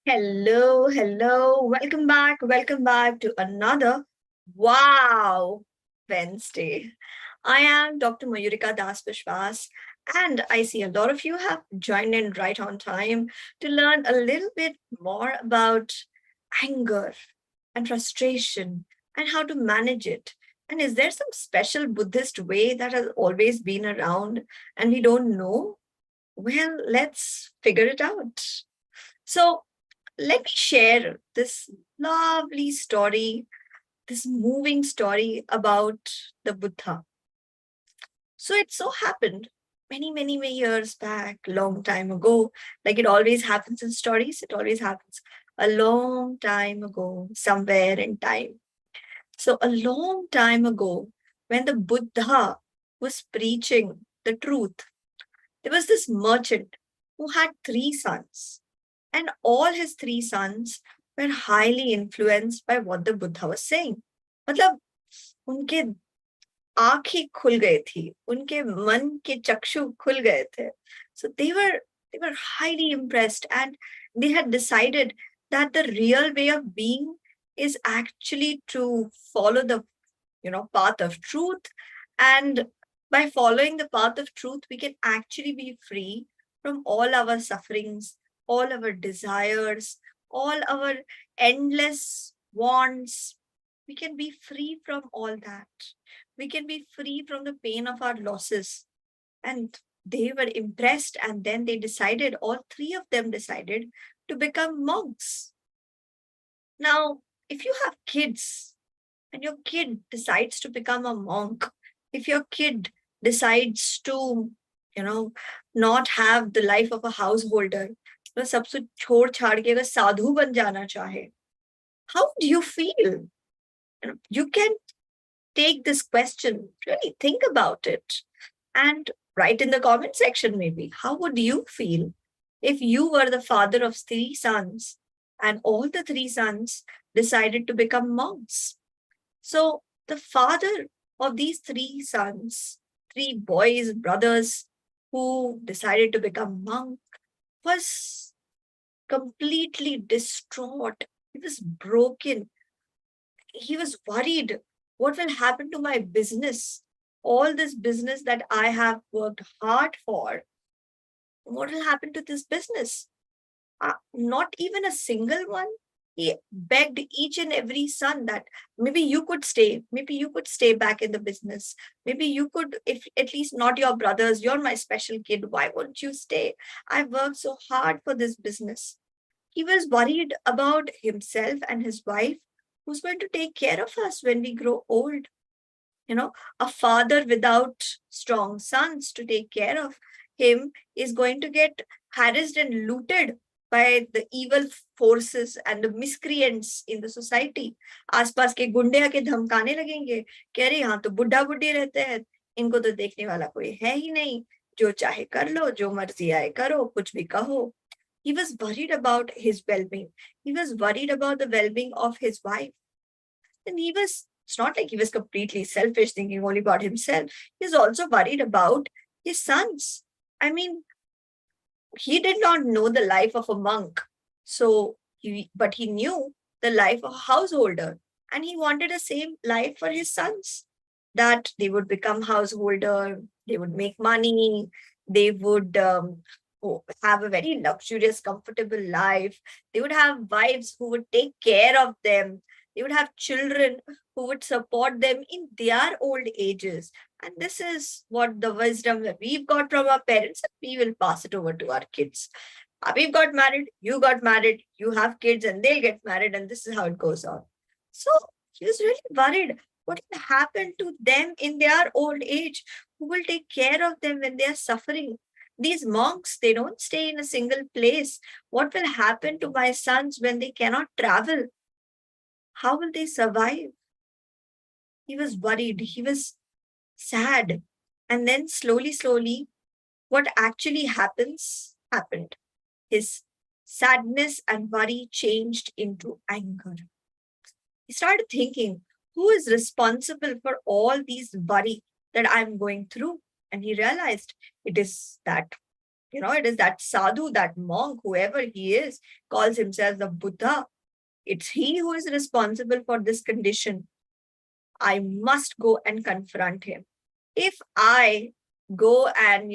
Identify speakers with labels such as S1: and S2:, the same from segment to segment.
S1: Hello, hello. Welcome back to another Wow Wednesday. I am Dr. Mayurika Das Biswas, and I see a lot of you have joined in right on time to learn a little bit more about anger and frustration and how to manage it. And is there some special Buddhist way that has always been around and we don't know? Well, let's figure it out. So, let me share this lovely story, this moving story about the Buddha. So, it so happened many years back, long time ago, like it always happens in stories, it always happens a long time ago, somewhere in time. So, a long time ago, when the Buddha was preaching the truth, there was this merchant who had three sons. And all his three sons were highly influenced by what the Buddha was saying. मतलब उनके आंखें खुल गई थी, उनके मन के चक्षु खुल गए थे. So they were highly impressed, and they had decided that the real way of being is actually to follow the path of truth. And by following the path of truth, we can actually be free from all our sufferings, all our desires, all our endless wants. We can be free from all that. We can be free from the pain of our losses. And they were impressed, and then they decided, all three of them decided to become monks. Now, if you have kids and your kid decides to become a monk, if your kid decides to, you know, not have the life of a householder, वह सब कुछ छोड़ छाड़ के अगर साधु बन जाना चाहे, how do you feel? You can take this question, really think about it, and write in the comment section maybe. How would you feel if you were the father of three sons and all the three sons decided to become monks? So the father of these three sons, three boys, brothers who decided to become monk, was completely distraught. He was broken. He was worried. What will happen to my business? All this business that I have worked hard for. What will happen to this business? Not even a single one. He begged each and every son that maybe you could stay back in the business. Maybe you could, if at least not your brothers, you're my special kid. Why won't you stay? I worked so hard for this business. He was worried about himself and his wife, who's going to take care of us when we grow old. A father without strong sons to take care of him is going to get harassed and looted by the evil forces and the miscreants in the society. आसपास के गुंडे आके धमकाने लगेंगे, कह रहे यहाँ तो बुढ़ा बुढ़ी रहते हैं, इनको तो देखने वाला कोई है ही नहीं, जो चाहे कर लो, जो मर्जी आए करो, कुछ भी कहो. He was worried about his well-being. He was worried about the well-being of his wife. And it's not like he was completely selfish, thinking only about himself. He's also worried about his sons. I mean, he did not know the life of a monk. But he knew the life of a householder. And he wanted the same life for his sons, that they would become householder, they would make money, they would have a very luxurious, comfortable life. They would have wives who would take care of them. They would have children who would support them in their old ages. And this is what the wisdom that we've got from our parents, and we will pass it over to our kids. We've got married, you have kids, and they'll get married, and this is how it goes on. So he was really worried. What will happen to them in their old age? Who will take care of them when they are suffering? These monks, they don't stay in a single place. What will happen to my sons when they cannot travel? How will they survive? He was worried. He was sad. And then slowly, what actually happened. His sadness and worry changed into anger. He started thinking, who is responsible for all these worry that I'm going through? And he realized it is that it is that sadhu, that monk, whoever he is, calls himself the Buddha. It's he who is responsible for this condition. I must go and confront him. If I go and,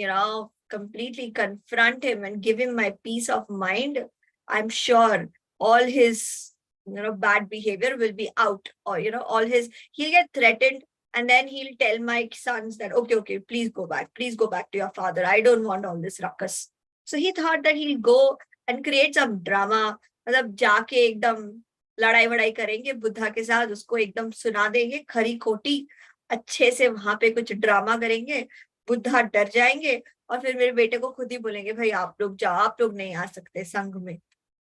S1: completely confront him and give him my peace of mind, I'm sure all his, bad behavior will be out, or, he'll get threatened, and then he'll tell my sons that, okay, please go back to your father. I don't want all this ruckus. So he thought that he'll go and create some drama, मतलब जाके एकदम लड़ाई वड़ाई करेंगे बुद्धा के साथ, उसको एकदम सुना देंगे खरी खोटी, अच्छे से वहां पे कुछ ड्रामा करेंगे, बुद्धा डर जाएंगे और फिर मेरे बेटे को खुद ही बोलेंगे भाई आप लोग जाओ, आप लोग नहीं आ सकते संघ में.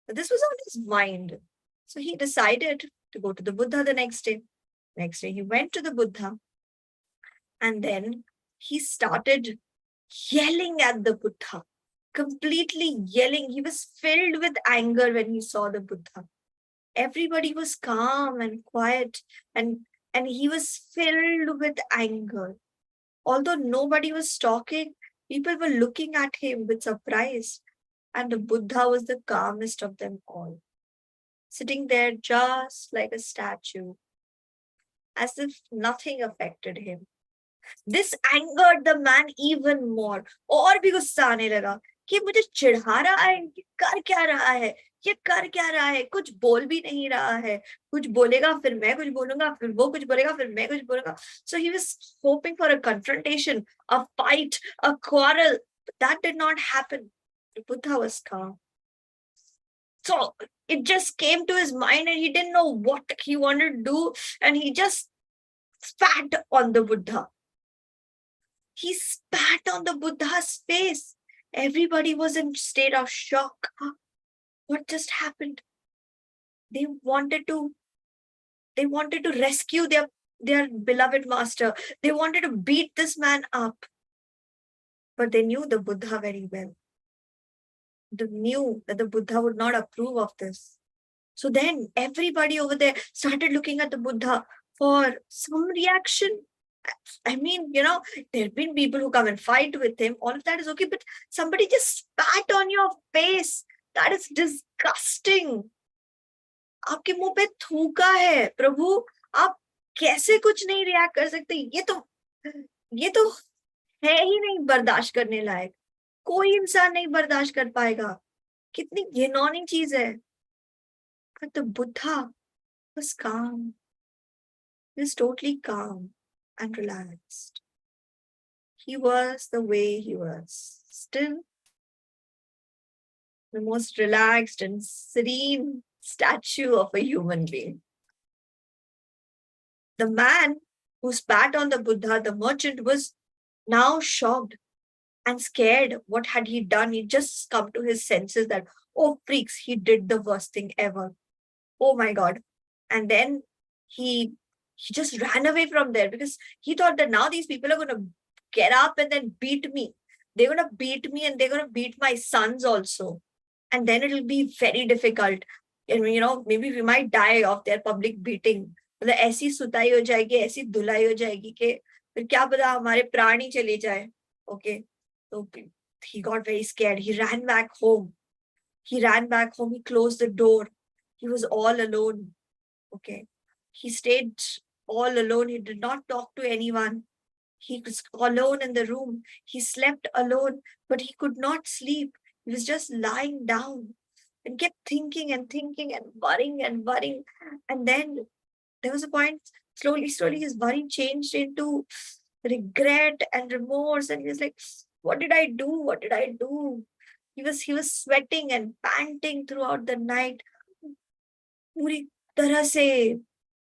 S1: This was on his mind. So he decided to go to the Buddha the next day. Next day he went to the Buddha, and then he started yelling at the Buddha, completely yelling. He was filled with anger when he saw the Buddha. Everybody was calm and quiet, and he was filled with anger. Although nobody was talking, people were looking at him with surprise, and the Buddha was the calmest of them all, sitting there just like a statue, as if nothing affected him. This angered the man even more. और भी गुस्सा आने लगा कि मुझे चिढ़ा रहा है, कर क्या रहा है, ये कर क्या रहा है, कुछ बोल भी नहीं रहा है, कुछ बोलेगा फिर मैं कुछ बोलूंगा, फिर वो कुछ बोलेगा फिर मैं कुछ बोलूंगा. So he was hoping for a confrontation, a fight, a quarrel, but that did not happen. The Buddha was calm. So it just came to his mind and he didn't know what he wanted to do, and he just spat on the Buddha. He spat on the Buddha's face. Everybody was in state of shock. What just happened? They wanted to rescue their beloved master. They wanted to beat this man up. But they knew the Buddha very well. They knew that the Buddha would not approve of this. So then everybody over there started looking at the Buddha for some reaction. I mean, there have been people who come and fight with him. All of that is okay, but somebody just spat on your face. That is disgusting. आपके मुंह पे थूका है, प्रभु आप कैसे कुछ नहीं react कर सकते? ये तो है ही नहीं बर्दाश्त करने लायक. कोई इंसान नहीं बर्दाश्त कर पाएगा. कितनी घिनौनी चीज है. But the Buddha was calm. He was totally calm and relaxed. He was the way he was. Still, the most relaxed and serene statue of a human being. The man who spat on the Buddha, the merchant, was now shocked and scared. What had he done? He just come to his senses that, oh freaks, he did the worst thing ever. Oh my God. And then he just ran away from there because he thought that now these people are going to get up and then beat me. They're going to beat me and they're going to beat my sons also. And then it'll be very difficult. And, maybe we might die of their public beating. मतलब ऐसी सुताई हो जाएगी, ऐसी धुलाई हो जाएगी कि फिर क्या पता हमारे प्राण ही चले जाए. Okay. So he got very scared. He ran back home. He closed the door. He was all alone. Okay. He stayed all alone. He did not talk to anyone. He was alone in the room. He slept alone, but he could not sleep. He was just lying down and kept thinking and worrying and worrying. And then there was a point, slowly, his worry changed into regret and remorse. And he was like, what did I do? What did I do? He was sweating and panting throughout the night. पूरी तरह से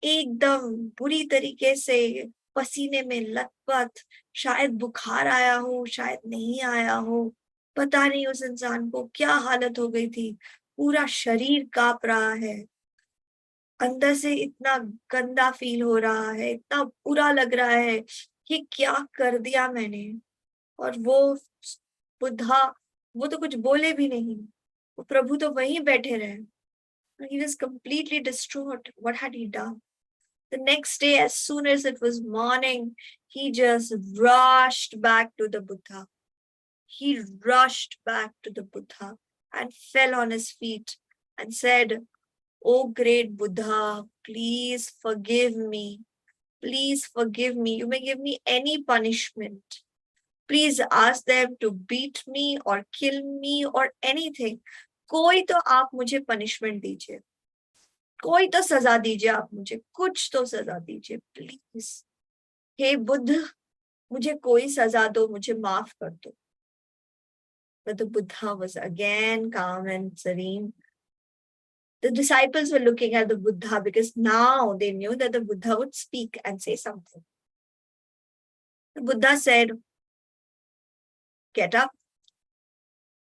S1: एकदम बुरी तरीके से पसीने में लथपथ, शायद बुखार आया हो, शायद नहीं आया हो, पता नहीं उस इंसान को क्या हालत हो गई थी. पूरा शरीर कांप रहा है, अंदर से इतना गंदा फील हो रहा है, इतना बुरा लग रहा है कि क्या कर दिया मैंने. और वो बुद्धा, वो तो कुछ बोले भी नहीं, वो प्रभु तो वहीं बैठे रहे. He was completely distraught. What had he done? The next day, as soon as it was morning, he just rushed back to the Buddha. he rushed back to the Buddha and fell on his feet and said, "Oh great Buddha, please forgive me. Please forgive me. You may give me any punishment. Please ask them to beat me or kill me or anything. कोई तो आप मुझे punishment दीजिए. कोई तो सजा दीजिए आप मुझे. कुछ तो सजा दीजिए. Please. हे बुद्ध, मुझे कोई सजा दो. मुझे माफ कर दो." But the Buddha was again calm and serene. The disciples were looking at the Buddha because now they knew that the Buddha would speak and say something. The Buddha said, "Get up.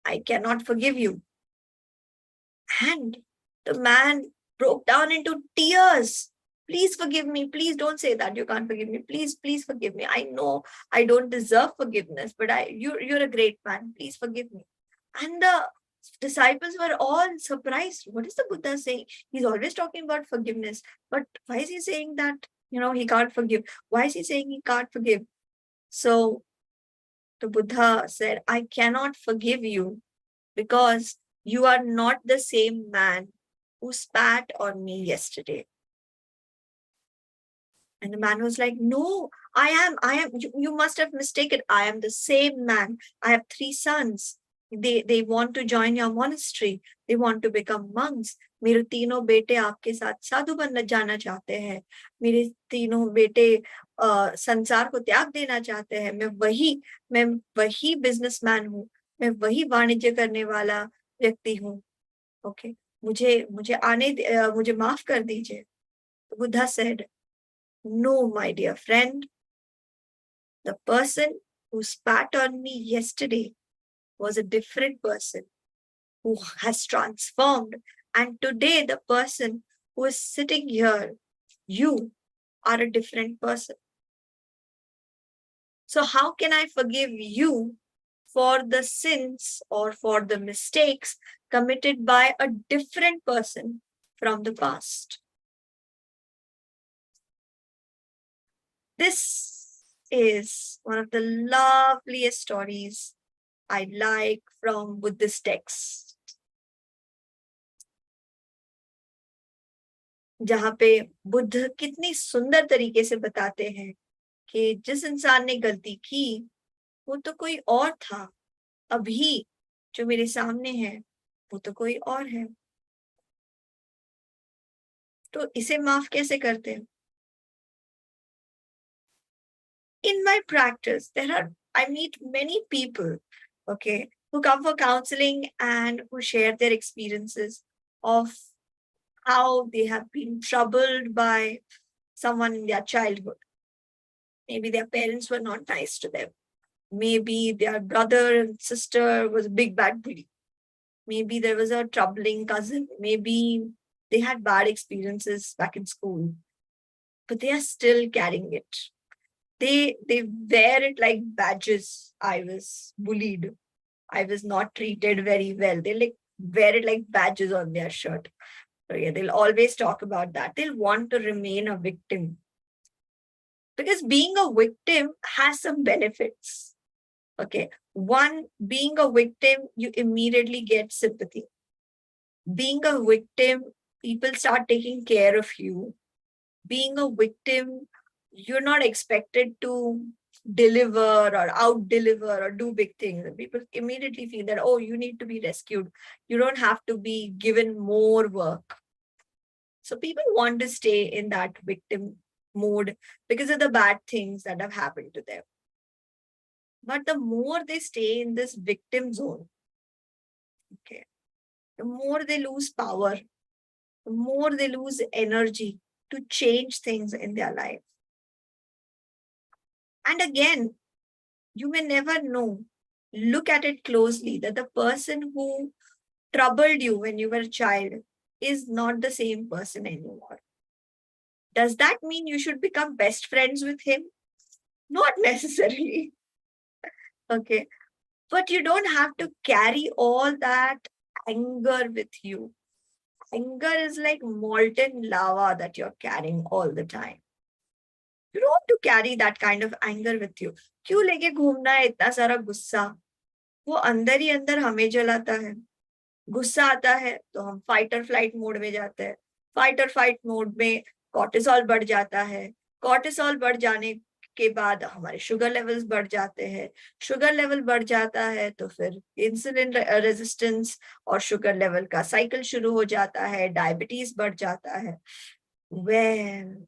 S1: I cannot forgive you." And the man broke down into tears. "Please forgive me. Please don't say that you can't forgive me. Please, please forgive me. I know I don't deserve forgiveness, but you're a great man. Please forgive me." And the disciples were all surprised. What is the Buddha saying? He's always talking about forgiveness, but why is he saying that, he can't forgive? Why is he saying he can't forgive? So the Buddha said, "I cannot forgive you because you are not the same man who spat on me yesterday." And the man was like, "No, I am, you must have mistaken. I am the same man. I have 3 sons. They want to join your monastery. They want to become monks. मेरे तीनों बेटे आपके साथ साधु बनना जाना चाहते हैं. मेरे तीनों बेटे संसार को त्याग देना चाहते हैं. मैं वही बिजनेसमैन हूँ. मैं वही वाणिज्य करने वाला व्यक्ति हूँ. ओके, मुझे माफ कर दीजिए." Buddha said, "No, my dear friend, the person who spat on me yesterday was a different person who has transformed. And today, the person who is sitting here, you are a different person. So how can I forgive you for the sins or for the mistakes committed by a different person from the past?" This is one of the loveliest stories I like from Buddhist texts, जहाँ पे बुद्ध कितनी सुंदर तरीके से बताते हैं कि जिस इंसान ने गलती की वो तो कोई और था, अभी जो मेरे सामने है वो तो कोई और है, तो इसे माफ कैसे करते हैं? In my practice, I meet many people, okay, who come for counseling and who share their experiences of how they have been troubled by someone in their childhood. Maybe their parents were not nice to them. Maybe their brother and sister was a big bad bully. Maybe there was a troubling cousin. Maybe they had bad experiences back in school, but they are still carrying it. They wear it like badges. I was bullied. I was not treated very well. They wear it like badges on their shirt. So yeah, they'll always talk about that. They'll want to remain a victim. Because being a victim has some benefits. Okay. One, being a victim, you immediately get sympathy. Being a victim, people start taking care of you. Being a victim, you're not expected to deliver or out deliver or do big things. People immediately feel that, oh, you need to be rescued. You don't have to be given more work. So people want to stay in that victim mode because of the bad things that have happened to them. But the more they stay in this victim zone, okay, the more they lose power, the more they lose energy to change things in their life. And again, you may never know. Look at it closely that the person who troubled you when you were a child is not the same person anymore. Does that mean you should become best friends with him? Not necessarily. Okay. But you don't have to carry all that anger with you. Anger is like molten lava that you're carrying all the time. You don't want to carry that kind of anger with you. क्यों लेके घूमना है इतना सारा गुस्सा? वो अंदर ही अंदर हमें जलाता है। गुस्सा आता है तो हम फाइट और फ्लाइट मोड में जाते हैं। फाइट और फाइट मोड में कॉर्टिसोल बढ़ जाता है। कॉर्टिसोल बढ़ जाने के बाद हमारे शुगर लेवल्स बढ़ जाते हैं। शुगर लेवल बढ़ जाता है तो फिर इंसुलिन रेजिस्टेंस और शुगर लेवल का साइकिल शुरू हो जाता है। डायबिटीज बढ़ जाता है। वेल,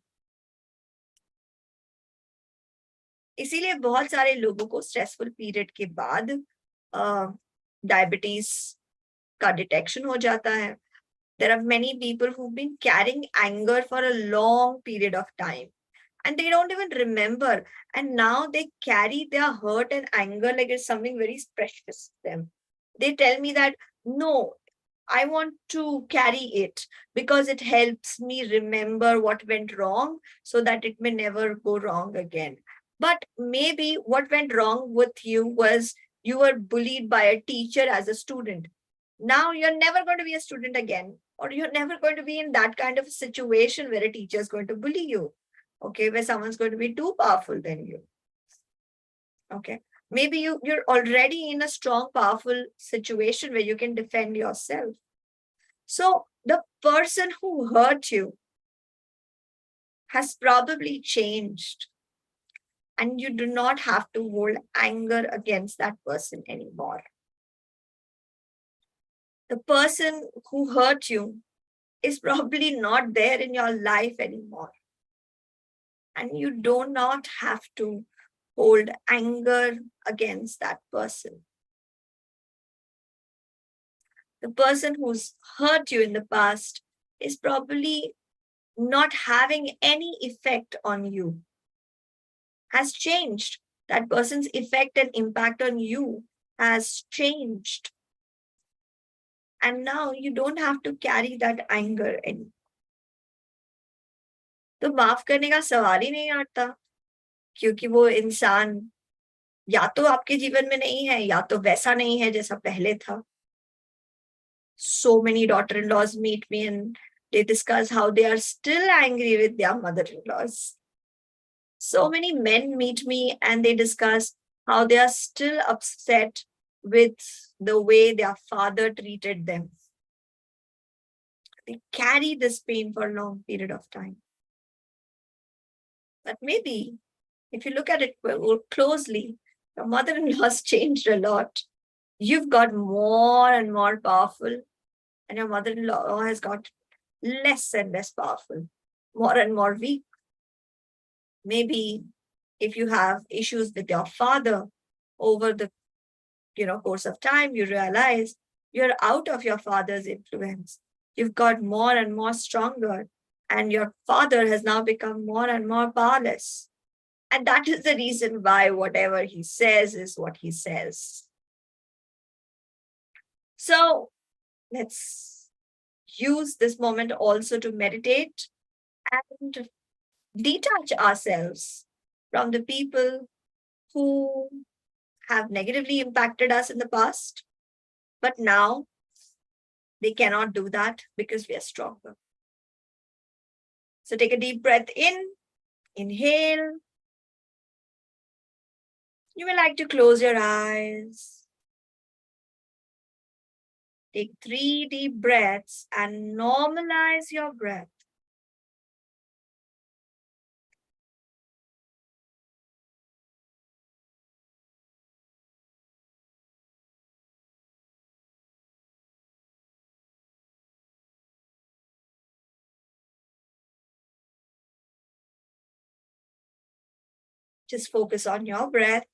S1: इसीलिए बहुत सारे लोगों को स्ट्रेसफुल पीरियड के बाद डायबिटीज का डिटेक्शन हो जाता है। There are many people who've been carrying anger for a long period of time and they don't even remember. And now they carry their hurt and anger like it's something very precious to them. They tell me that, no, I want to carry it because it helps me remember what went wrong so that it may never go wrong again. But maybe what went wrong with you was you were bullied by a teacher as a student. Now you're never going to be a student again, or you're never going to be in that kind of a situation where a teacher is going to bully you, okay, where someone's going to be too powerful than you. Okay, maybe you're already in a strong, powerful situation where you can defend yourself. So the person who hurt you has probably changed, and you do not have to hold anger against that person anymore. The person who hurt you is probably not there in your life anymore. And you do not have to hold anger against that person. The person who's hurt you in the past is probably not having any effect on you, has changed. That person's effect and impact on you has changed. And now you don't have to carry that anger anymore. तो माफ करने का सवाल ही नहीं आता, क्योंकि वो इंसान या तो आपके जीवन में नहीं है या तो वैसा नहीं है जैसा पहले था. So many daughter-in-laws meet me and they discuss how they are still angry with their mother-in-laws. So many men meet me and they discuss how they are still upset with the way their father treated them. They carry this pain for a long period of time. But maybe if you look at it closely, your mother-in-law's changed a lot. You've got more and more powerful, and your mother-in-law has got less and less powerful, more and more weak. Maybe if you have issues with your father over the course of time, you realize you're out of your father's influence. You've got more and more stronger, and your father has now become more and more powerless. And that is the reason why whatever he says is what he says. So let's use this moment also to meditate and detach ourselves from the people who have negatively impacted us in the past, but now they cannot do that because we are stronger. So take a deep breath in, inhale. You may like to close your eyes. Take 3 deep breaths and normalize your breath. Just focus on your breath.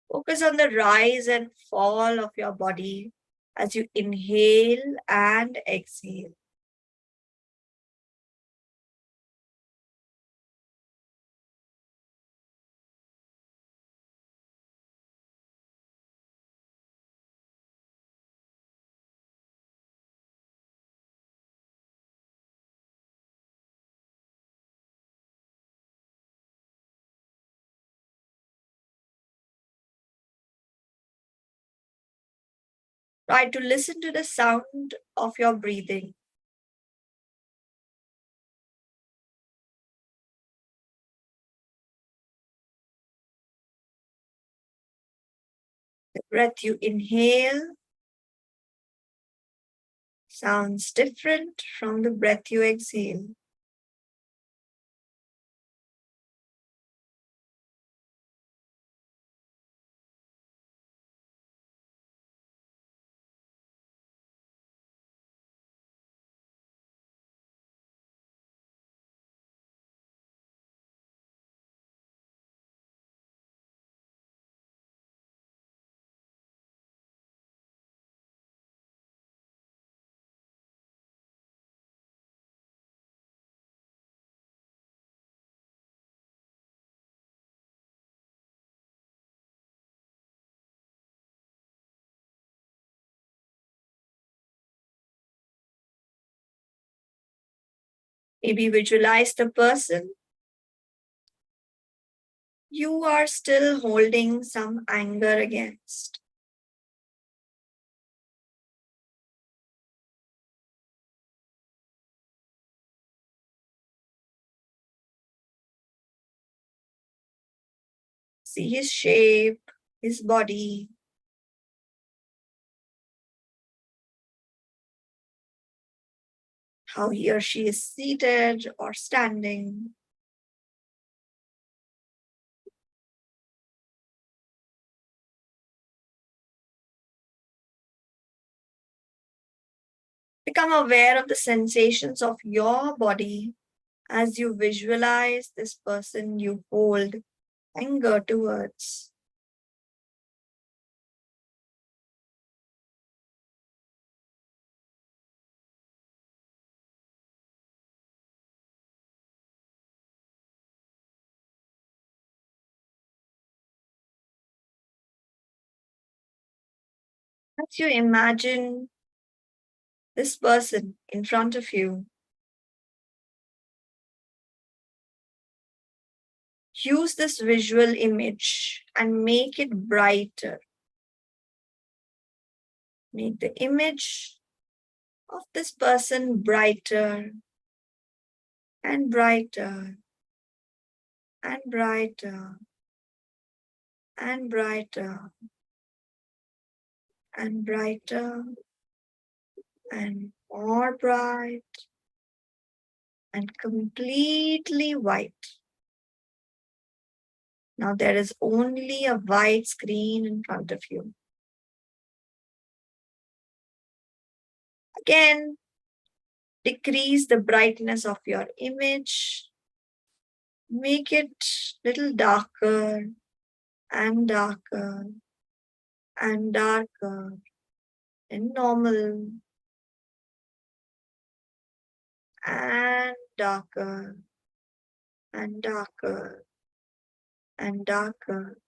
S1: Focus on the rise and fall of your body as you inhale and exhale. Try to listen to the sound of your breathing. The breath you inhale sounds different from the breath you exhale. Maybe visualize the person you are still holding some anger against. See his shape, his body, how he or she is seated or standing. Become aware of the sensations of your body as you visualize this person you hold anger towards. As you imagine this person in front of you, use this visual image and make it brighter. Make the image of this person brighter and brighter and brighter and brighter and brighter and more bright and completely white. Now there is only a white screen in front of you. Again, decrease the brightness of your image. Make it little darker and darker and darker and normal and darker and darker and darker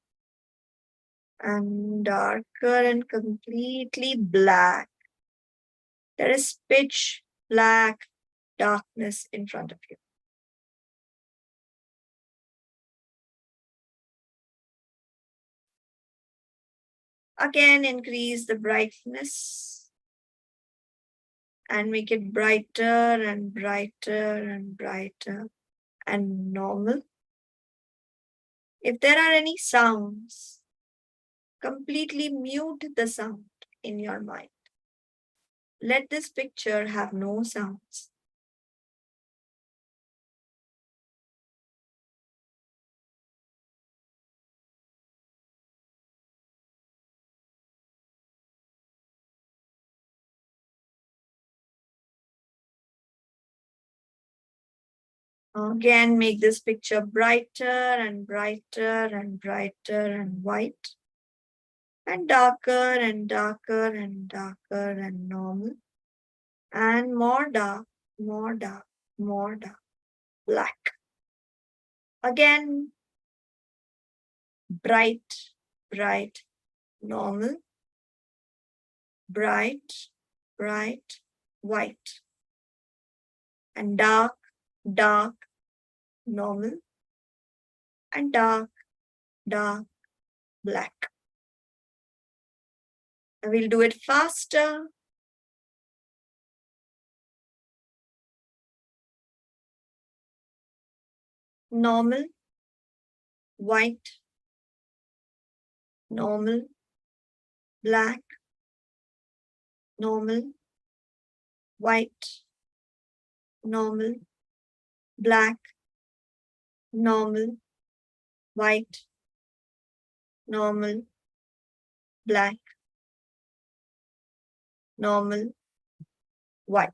S1: and darker and completely black. There is pitch black darkness in front of you. Again, increase the brightness and make it brighter and brighter and brighter and normal. If there are any sounds, completely mute the sound in your mind. Let this picture have no sounds. Again, make this picture brighter and brighter and brighter and white and darker and darker and darker and normal and more dark, more dark, more dark, black. Again, bright, bright, normal, bright, bright, white and dark, dark, normal and dark, dark, black. And we'll do it faster. Normal, white, normal, black, normal, white, normal, black, normal, white, normal, black, normal, white.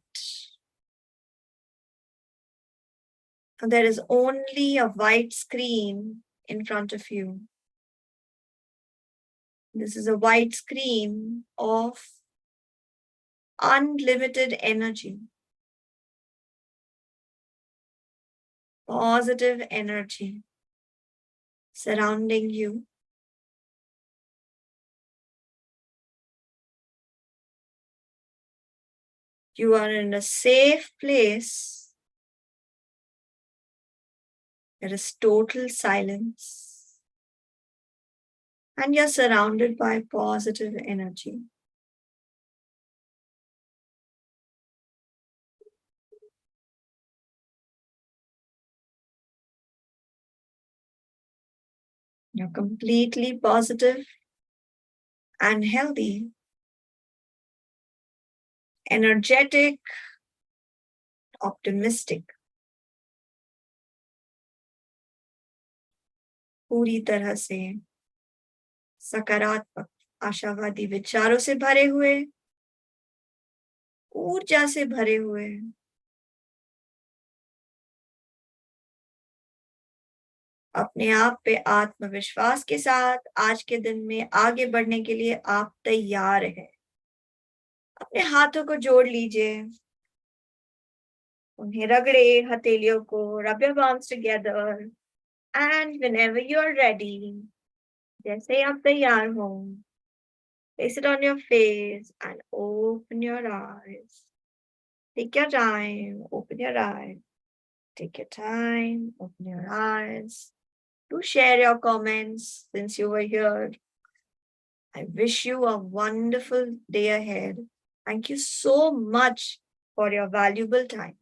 S1: And there is only a white screen in front of you. This is a white screen of unlimited energy, positive energy surrounding you. You are in a safe place. There is total silence. And you're surrounded by positive energy. You're completely positive and healthy, energetic, optimistic. पूरी तरह से सकारात्मक, आशावादी विचारों से भरे हुए, ऊर्जा से भरे हुए, अपने आप पे आत्मविश्वास के साथ आज के दिन में आगे बढ़ने के लिए आप तैयार हैं। अपने हाथों को जोड़ लीजिए, उन्हें रगड़े, हथेलियों को, rub your palms together, and whenever you're ready, जैसे ही आप तैयार हो, place it on your face and open your eyes. Take your time, open your eyes. Take your time, open your eyes. Do share your comments since you were here. I wish you a wonderful day ahead. Thank you so much for your valuable time.